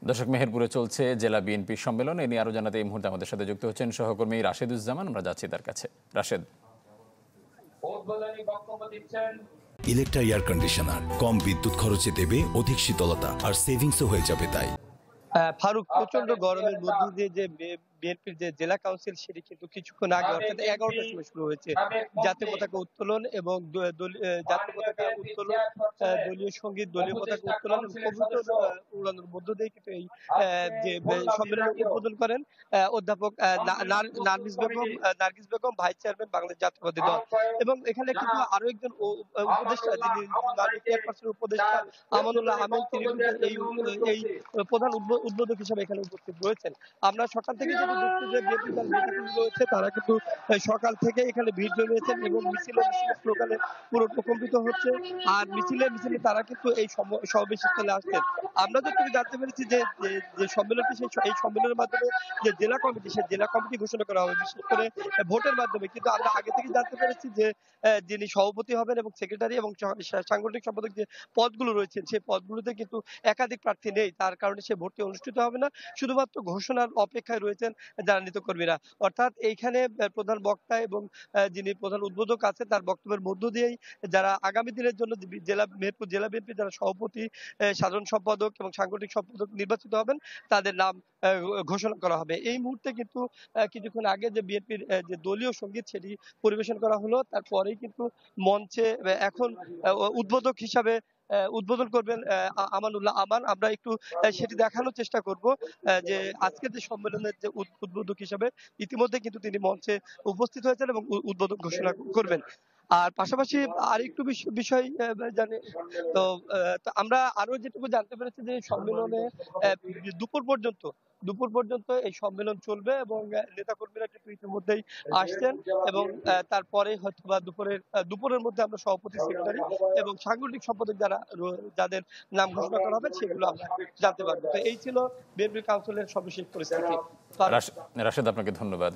দর্শক, মেহেরপুরে চলছে জেলা বিএনপি সম্মেলন। এ নিয়ে আরো জানাতে এই মুহূর্তে আমাদের সাথে যুক্ত হচ্ছেন সহকর্মী রাশেদুজ্জামান। আমরা যাচ্ছি তার কাছে। রাশেদ। ইলেকট্রা এয়ার কন্ডিশনার কম বিদ্যুৎ খরচে দেবে অধিক শীতলতা আর সেভিংসও হয়ে যাবে তাই। ফারুক, প্রচন্ড গরমের মধ্যে দিয়ে যে বিএনপির যে জেলা কাউন্সিল সেটি কিন্তু কিছুক্ষণ আগে অর্থাৎ 11টার সময় শুরু হয়েছে। জাতীয় পতাকা উত্তোলন এবং জাতীয় পতাকা উত্তোলন, দলীয় সঙ্গীত, দলীয় পতাকা উত্তোলন এবং কবুতর উড়ানোর মধ্য দিয়ে কিন্তু এই যে সম্মেলন উদ্বোধন করেন অধ্যাপক নার্গিস বেগম, ভাইস চেয়ারম্যান বাংলাদেশ জাতীয়তাবাদী দল। এবং এখানে কিন্তু আরো একজন উপদেষ্টা, যিনি চেয়ারপারসন উপদেষ্টা আমানুল্লাহ আমিন, তিনি এই প্রধান উদ্বোধক হিসেবে এখানে উপস্থিত রয়েছেন। আমরা সকাল থেকে যেটা দেখছি যে বিএনপি দল নেতাকর্মী রয়েছে, তারা কিন্তু সকাল থেকে এখানে ভিড় জমিয়েছেন এবং মিছিলে স্লোগানে পুরো প্রকম্পিত হচ্ছে। আর মিছিলে তারা কিন্তু এই সমাবেশ স্থলে আসছেন। আমরা যতটুকু জানতে পেরেছি যে যে সম্মেলনটি, এই সম্মেলনের মাধ্যমে যে জেলা কমিটি, সেই জেলা কমিটি ঘোষণা করা হবে বিশেষ করে ভোটের মাধ্যমে। কিন্তু আমরা আগে থেকে জানতে পেরেছি যে যিনি সভাপতি হবেন এবং সেক্রেটারি এবং সাংগঠনিক সম্পাদক যে পদগুলো রয়েছেন, সেই পদগুলোতে কিন্তু একাধিক প্রার্থী নেই। তার কারণে সে ভোটটি অনুষ্ঠিত হবে না। শুধুমাত্র ঘোষণার অপেক্ষায় রয়েছেন যারা নেতাকর্মীরা। অর্থাৎ এইখানে প্রধান বক্তা এবং যিনি প্রধান উদ্বোধক আছেন, তার বক্তব্যের মধ্য দিয়েই যারা আগামী দিনের জন্য মেহেরপুর জেলা বিএনপি যারা সভাপতি, সাধারণ সম্পাদক এবং সাংগঠনিক সম্পাদক নির্বাচিত হবেন, তাদের নাম ঘোষণা করা হবে। এই মুহূর্তে কিন্তু কিছুক্ষণ আগে যে বিএনপির যে দলীয় সঙ্গীত সেটি পরিবেশন করা হলো। তারপরেই কিন্তু মঞ্চে এখন উদ্বোধক হিসাবে উদ্বোধন করবেন আমানুল্লাহ আমান। আমরা একটু সেটি দেখানোর চেষ্টা করব যে আজকের যে সম্মেলনের যে উদ্বোধক হিসাবে ইতিমধ্যে কিন্তু তিনি মঞ্চে উপস্থিত হয়েছেন এবং উদ্বোধন ঘোষণা করবেন। আর পাশাপাশি আরেকটু বিষয় জানি তো আমরা আরো যেটুকু জানতে পেরেছি যে সম্মেলনে দুপুর পর্যন্ত এই সম্মেলন চলবে এবং নেতাকর্মীরা কিন্তু ইতিমধ্যেই আসছেন এবং তারপরে হয়তো বা দুপুরের মধ্যে আমরা সভাপতি, সেক্রেটারি এবং সাংগঠনিক সম্পাদক যাদের নাম ঘোষণা করা হবে সেগুলো আমরা জানতে পারবো। তো এই ছিল বিএনপি কাউন্সিলের সর্বশেষ পরিস্থিতি। রাশেদ, আপনাকে ধন্যবাদ।